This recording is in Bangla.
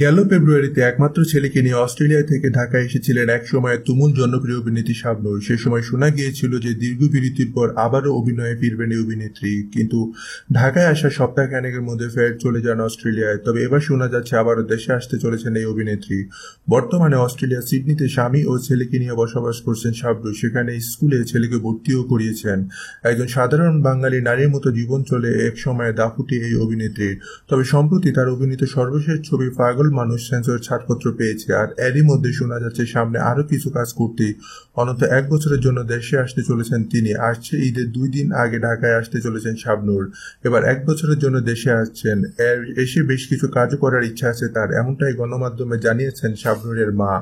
গেল ফেব্রুয়ারিতে একমাত্র ছেলেকে নিয়ে অস্ট্রেলিয়া থেকে ঢাকায় এসেছিলেন একসময়ের তুমুল জনপ্রিয় অভিনেত্রী শাবনূর। সে সময় শোনা গিয়েছিল যে দীর্ঘ বিরতির পর আবারও অভিনয়ে ফিরবেন এই অভিনেত্রী, কিন্তু ঢাকায় আসার সপ্তাহখানেকের মধ্যে ফের চলে যান অস্ট্রেলিয়ায়। তবে এবার শোনা যাচ্ছে আবারও দেশে আসতে চলেছেন এই অভিনেত্রী। বর্তমানে অস্ট্রেলিয়ার সিডনিতে স্বামী ও ছেলেকে নিয়ে বসবাস করছেন শাবনূর। সেখানে স্কুলে ছেলেকে ভর্তিও করিয়েছেন। একজন সাধারণ বাঙালি নারীর মতো জীবন চলে এক সময় দাপুটে এই অভিনেত্রীর। তবে সম্প্রতি তার অভিনীত সর্বশেষ ছবি পাগল মানুষ সেন্সর ছাড়পত্র পেয়েছে, আর এরই মধ্যে শোনা যাচ্ছে সামনে আরো কিছু কাজ করতে অন্তত 1 বছরের জন্য দেশে আসতে চলেছেন তিনি। আসছে ঈদের 2 দিন আগে ঢাকায় আসতে চলেছেন শাবনূর। এবার 1 বছরের জন্য দেশে আসছেন। এসে বেশ কিছু কাজও করার ইচ্ছা আছে তার, এমনটাই গণমাধ্যমে জানিয়েছেন শাবনূরের মা।